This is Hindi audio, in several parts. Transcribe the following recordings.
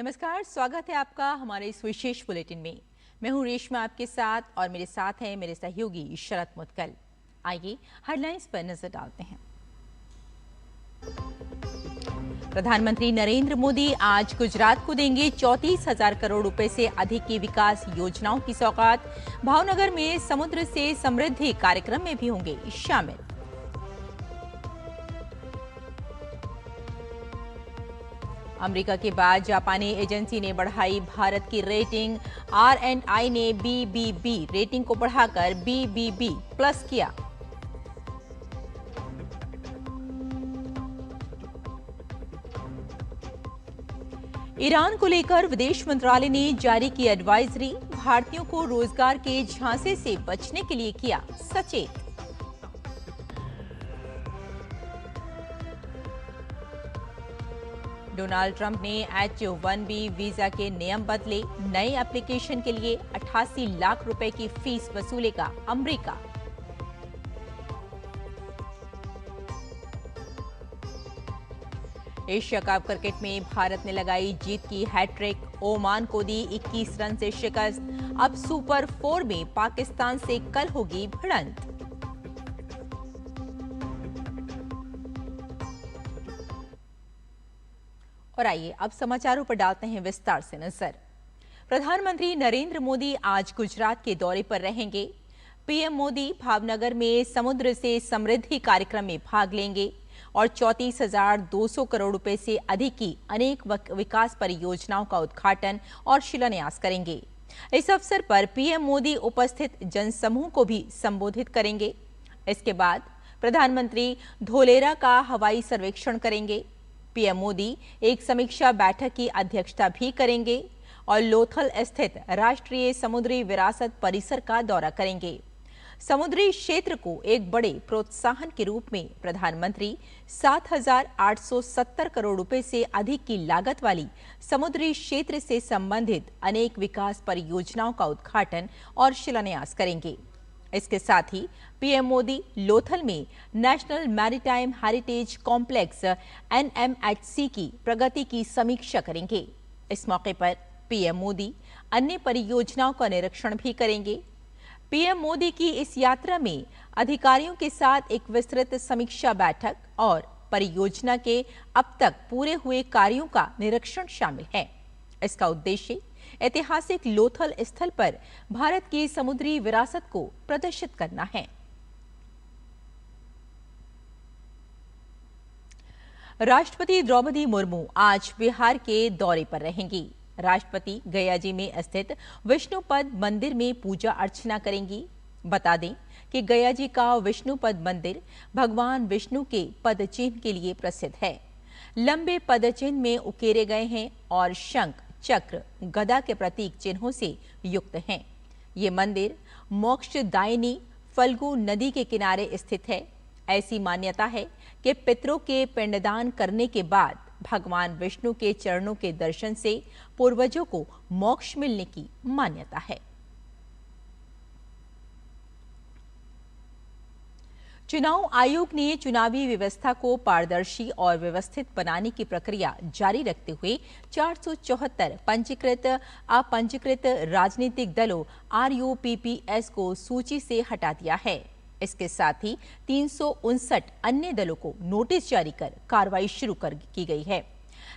नमस्कार, स्वागत है आपका हमारे इस विशेष बुलेटिन में। मैं हूं रेशमा आपके साथ और मेरे साथ हैं मेरे सहयोगी शरद मुत्कल। आइए हेडलाइंस पर नजर डालते हैं। प्रधानमंत्री नरेंद्र मोदी आज गुजरात को देंगे 34,000 करोड़ रुपए से अधिक की विकास योजनाओं की सौगात। भावनगर में समुद्र से समृद्धि कार्यक्रम में भी होंगे शामिल। अमेरिका के बाद जापानी एजेंसी ने बढ़ाई भारत की रेटिंग। R&I ने BBB रेटिंग को बढ़ाकर BBB+ किया। ईरान को लेकर विदेश मंत्रालय ने जारी की एडवाइजरी। भारतीयों को रोजगार के झांसे से बचने के लिए किया सचेत। डोनाल्ड ट्रंप ने H-1B वीजा के नियम बदले। नए एप्लीकेशन के लिए 88 लाख रुपए की फीस वसूलेगा अमेरिका। एशिया कप क्रिकेट में भारत ने लगाई जीत की हैट्रिक। ओमान को दी 21 रन से शिकस्त। अब सुपर 4 में पाकिस्तान से कल होगी भिड़ंत। और आइए अब समाचारों पर डालते हैं विस्तार से नजर। प्रधानमंत्री नरेंद्र मोदी आज गुजरात के दौरे पर रहेंगे। पीएम मोदी भावनगर में समुद्र से समृद्धि कार्यक्रम में भाग लेंगे और 34,200 करोड़ रुपए से अधिक की अनेक विकास परियोजनाओं का उद्घाटन और शिलान्यास करेंगे। इस अवसर पर पीएम मोदी उपस्थित जनसमूह को भी संबोधित करेंगे। इसके बाद प्रधानमंत्री धोलेरा का हवाई सर्वेक्षण करेंगे। पीएम मोदी एक समीक्षा बैठक की अध्यक्षता भी करेंगे और लोथल स्थित राष्ट्रीय समुद्री विरासत परिसर का दौरा करेंगे। समुद्री क्षेत्र को एक बड़े प्रोत्साहन के रूप में प्रधानमंत्री 7,870 करोड़ रुपए से अधिक की लागत वाली समुद्री क्षेत्र से संबंधित अनेक विकास परियोजनाओं का उद्घाटन और शिलान्यास करेंगे। इसके साथ ही पीएम मोदी लोथल में national maritime heritage complex NMHC की प्रगति की समीक्षा करेंगे। इस मौके पर पीएम मोदी अन्य परियोजनाओं का निरीक्षण भी करेंगे। पीएम मोदी की इस यात्रा में अधिकारियों के साथ एक विस्तृत समीक्षा बैठक और परियोजना के अब तक पूरे हुए कार्यों का निरीक्षण शामिल है। इसका उद्देश्य ऐतिहासिक लोथल स्थल पर भारत की समुद्री विरासत को प्रदर्शित करना है। राष्ट्रपति द्रौपदी मुर्मू आज बिहार के दौरे पर रहेंगी। राष्ट्रपति गया जी में स्थित विष्णुपद मंदिर में पूजा अर्चना करेंगी। बता दें कि गया जी का विष्णुपद मंदिर भगवान विष्णु के पद चिन्ह के लिए प्रसिद्ध है। लंबे पद चिन्ह में उकेरे गए हैं और शंख, चक्र, गदा के प्रतीक चिन्हों से युक्त हैं। ये मंदिर मोक्षदायिनी फल्गु नदी के किनारे स्थित है। ऐसी मान्यता है कि पितरों के पिंडदान करने के बाद भगवान विष्णु के चरणों के दर्शन से पूर्वजों को मोक्ष मिलने की मान्यता है। चुनाव आयोग ने चुनावी व्यवस्था को पारदर्शी और व्यवस्थित बनाने की प्रक्रिया जारी रखते हुए 474 पंजीकृत अपंजीकृत राजनीतिक दलों RUPPS को सूची से हटा दिया है। इसके साथ ही 359 अन्य दलों को नोटिस जारी कर कार्रवाई शुरू की गई है।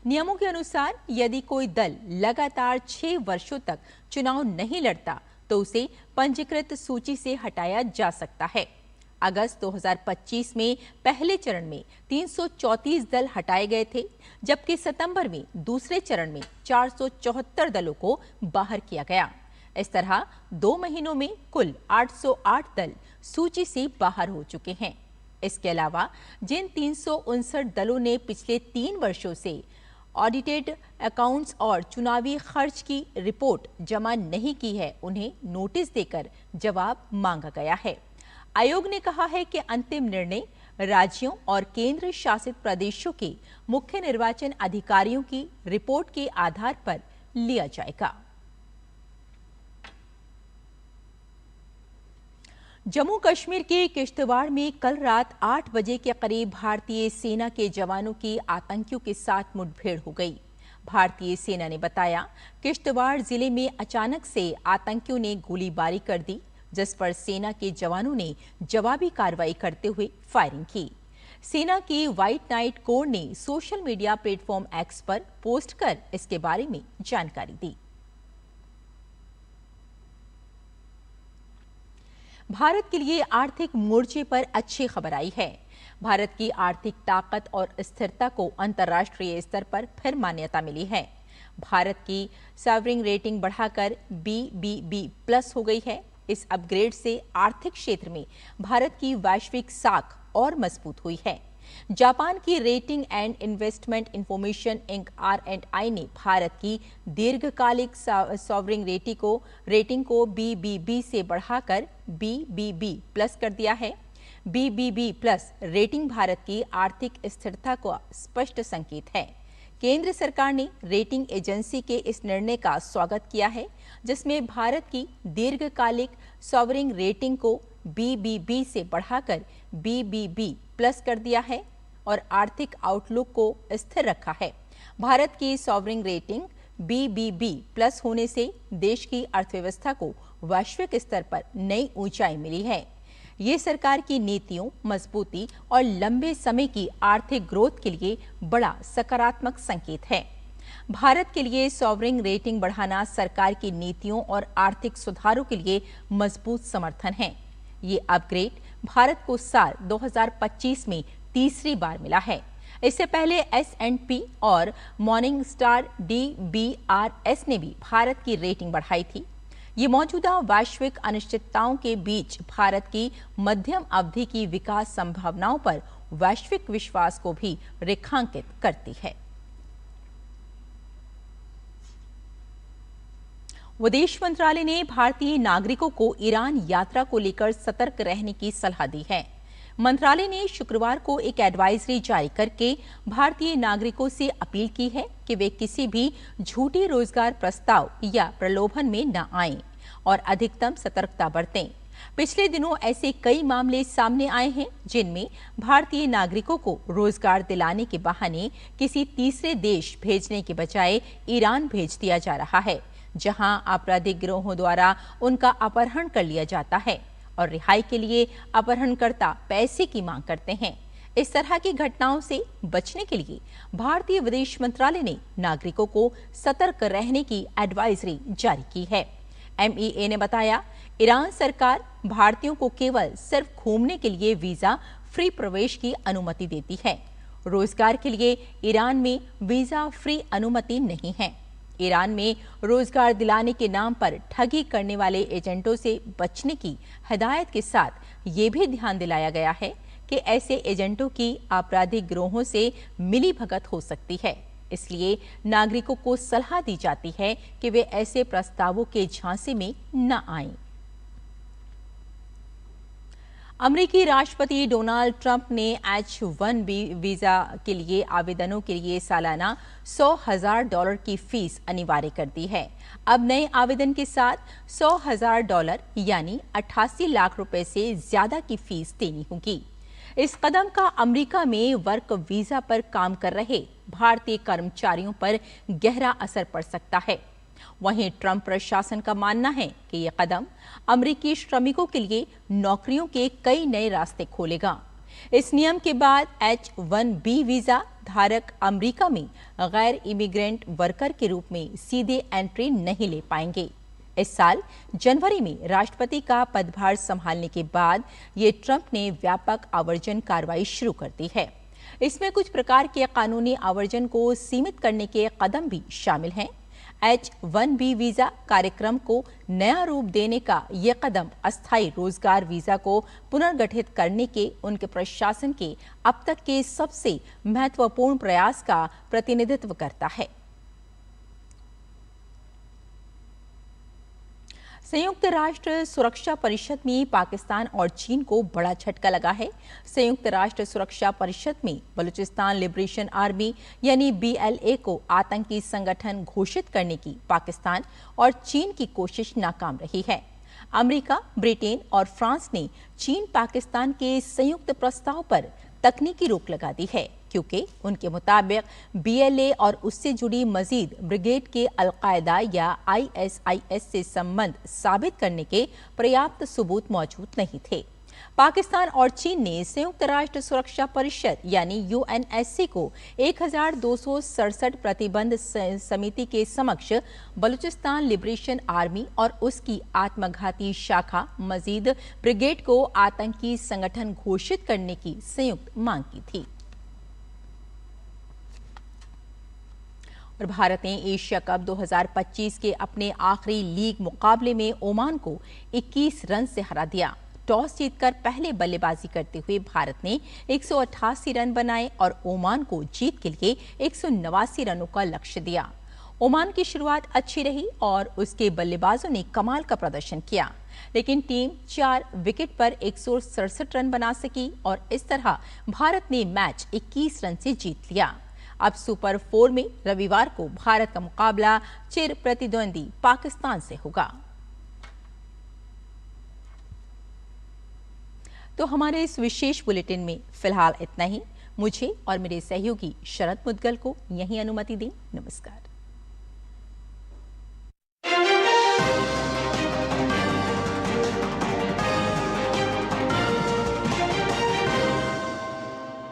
नियमों के अनुसार यदि कोई दल लगातार 6 वर्षों तक चुनाव नहीं लड़ता तो उसे पंजीकृत सूची से हटाया जा सकता है। अगस्त 2025 में पहले चरण में 334 दल हटाए गए थे, जबकि सितंबर में दूसरे चरण में 474 दलों को बाहर किया गया। इस तरह 2 महीनों में कुल 808 दल सूची से बाहर हो चुके हैं। इसके अलावा जिन 359 दलों ने पिछले 3 वर्षों से ऑडिटेड अकाउंट्स और चुनावी खर्च की रिपोर्ट जमा नहीं की है, उन्हें नोटिस देकर जवाब मांगा गया है। आयोग ने कहा है कि अंतिम निर्णय राज्यों और केंद्र शासित प्रदेशों के मुख्य निर्वाचन अधिकारियों की रिपोर्ट के आधार पर लिया जाएगा। जम्मू कश्मीर के किश्तवाड़ में कल रात 8 बजे के करीब भारतीय सेना के जवानों की आतंकियों के साथ मुठभेड़ हो गई। भारतीय सेना ने बताया, किश्तवाड़ जिले में अचानक से आतंकियों ने गोलीबारी कर दी, जिस पर सेना के जवानों ने जवाबी कार्रवाई करते हुए फायरिंग की। सेना की व्हाइट नाइट कोर ने सोशल मीडिया प्लेटफॉर्म एक्स पर पोस्ट कर इसके बारे में जानकारी दी। भारत के लिए आर्थिक मोर्चे पर अच्छी खबर आई है। भारत की आर्थिक ताकत और स्थिरता को अंतर्राष्ट्रीय स्तर पर फिर मान्यता मिली है। भारत की सॉवरिंग रेटिंग बढ़ाकर BBB+ हो गई है। इस अपग्रेड से आर्थिक क्षेत्र में भारत की वैश्विक साख और मजबूत हुई है। जापान की rating and investment information inc R&I ने भारत की दीर्घकालिक सॉवरिंग रेटिंग को BBB से बढ़ाकर BBB+ कर दिया है। BBB+ रेटिंग भारत की आर्थिक स्थिरता का स्पष्ट संकेत है। केंद्र सरकार ने रेटिंग एजेंसी के इस निर्णय का स्वागत किया है, जिसमें भारत की दीर्घकालिक सॉवरिंग रेटिंग को BBB से बढ़ाकर BBB+ कर दिया है और आर्थिक आउटलुक को स्थिर रखा है। भारत की सॉवरिंग रेटिंग BBB+ होने से देश की अर्थव्यवस्था को वैश्विक स्तर पर नई ऊंचाई मिली है। ये सरकार की नीतियों, मजबूती और लंबे समय की आर्थिक ग्रोथ के लिए बड़ा सकारात्मक संकेत है। भारत के लिए सॉवरिंग रेटिंग बढ़ाना सरकार की नीतियों और आर्थिक सुधारों के लिए मजबूत समर्थन है। ये अपग्रेड भारत को साल 2025 में तीसरी बार मिला है। इससे पहले S&P और मॉर्निंगस्टार DBRS ने भी भारत की रेटिंग बढ़ाई थी। ये मौजूदा वैश्विक अनिश्चितताओं के बीच भारत की मध्यम अवधि की विकास संभावनाओं पर वैश्विक विश्वास को भी रेखांकित करती है। विदेश मंत्रालय ने भारतीय नागरिकों को ईरान यात्रा को लेकर सतर्क रहने की सलाह दी है। मंत्रालय ने शुक्रवार को एक एडवाइजरी जारी करके भारतीय नागरिकों से अपील की है कि वे किसी भी झूठे रोजगार प्रस्ताव या प्रलोभन में न आएं और अधिकतम सतर्कता बरतें। पिछले दिनों ऐसे कई मामले सामने आए हैं जिनमें भारतीय नागरिकों को रोजगार दिलाने के बहाने किसी तीसरे देश भेजने के बजाय ईरान भेज दिया जा रहा है, जहां आपराधिक गिरोहों द्वारा उनका अपहरण कर लिया जाता है और रिहाई के लिए अपहरणकर्ता पैसे की मांग करते हैं। इस तरह की घटनाओं से बचने के लिए भारतीय विदेश मंत्रालय ने नागरिकों को सतर्क रहने की एडवाइजरी जारी की है। MEA ने बताया, ईरान सरकार भारतीयों को केवल सिर्फ घूमने के लिए वीजा फ्री प्रवेश की अनुमति देती है। रोजगार के लिए ईरान में वीजा फ्री अनुमति नहीं है। ईरान में रोजगार दिलाने के नाम पर ठगी करने वाले एजेंटों से बचने की हिदायत के साथ ये भी ध्यान दिलाया गया है कि ऐसे एजेंटों की आपराधिक गिरोहों से मिलीभगत हो सकती है। इसलिए नागरिकों को सलाह दी जाती है कि वे ऐसे प्रस्तावों के झांसे में न आएं। अमेरिकी राष्ट्रपति डोनाल्ड ट्रंप ने H-1B वीजा के लिए आवेदनों के लिए सालाना $100,000 की फीस अनिवार्य कर दी है। अब नए आवेदन के साथ $100,000 यानी 88 लाख रुपए से ज्यादा की फीस देनी होगी। इस कदम का अमेरिका में वर्क वीजा पर काम कर रहे भारतीय कर्मचारियों पर गहरा असर पड़ सकता है। वहीं ट्रंप प्रशासन का मानना है कि यह कदम अमेरिकी श्रमिकों के लिए नौकरियों के कई नए रास्ते खोलेगा। इस नियम के बाद H-1B वीजा धारक अमेरिका में गैर इमिग्रेंट वर्कर के रूप में सीधे एंट्री नहीं ले पाएंगे। इस साल जनवरी में राष्ट्रपति का पदभार संभालने के बाद ये ट्रंप ने व्यापक आवर्जन कार्रवाई शुरू कर दी है। इसमें कुछ प्रकार के कानूनी आवर्जन को सीमित करने के कदम भी शामिल हैं। H-1B वीजा कार्यक्रम को नया रूप देने का यह कदम अस्थायी रोजगार वीजा को पुनर्गठित करने के उनके प्रशासन के अब तक के सबसे महत्वपूर्ण प्रयास का प्रतिनिधित्व करता है। संयुक्त राष्ट्र सुरक्षा परिषद में पाकिस्तान और चीन को बड़ा झटका लगा है। संयुक्त राष्ट्र सुरक्षा परिषद में बलूचिस्तान लिबरेशन आर्मी यानी BLA को आतंकी संगठन घोषित करने की पाकिस्तान और चीन की कोशिश नाकाम रही है। अमेरिका, ब्रिटेन और फ्रांस ने चीन पाकिस्तान के संयुक्त प्रस्ताव पर तकनीकी रोक लगा दी है। क्योंकि उनके मुताबिक BLA और उससे जुड़ी मजीद ब्रिगेड के अलकायदा या ISIS से संबंध साबित करने के पर्याप्त सबूत मौजूद नहीं थे। पाकिस्तान और चीन ने संयुक्त राष्ट्र सुरक्षा परिषद यानी UNSC को 1267 प्रतिबंध समिति के समक्ष बलूचिस्तान लिबरेशन आर्मी और उसकी आत्मघाती शाखा मजीद ब्रिगेड को आतंकी संगठन घोषित करने की संयुक्त मांग की थी। और भारत ने एशिया कप 2025 के अपने आखिरी लीग मुकाबले में ओमान को 21 रन से हरा दिया। टॉस जीतकर पहले बल्लेबाजी करते हुए भारत ने 188 रन बनाए और ओमान को जीत के लिए 189 रनों का लक्ष्य दिया। ओमान की शुरुआत अच्छी रही और उसके बल्लेबाजों ने कमाल का प्रदर्शन किया, लेकिन टीम 4 विकेट पर 167 रन बना सकी और इस तरह भारत ने मैच 21 रन से जीत लिया। अब सुपर 4 में रविवार को भारत का मुकाबला चिर प्रतिद्वंदी पाकिस्तान से होगा। तो हमारे इस विशेष बुलेटिन में फिलहाल इतना ही। मुझे और मेरे सहयोगी शरद मुदगल को यहीं अनुमति दें। नमस्कार।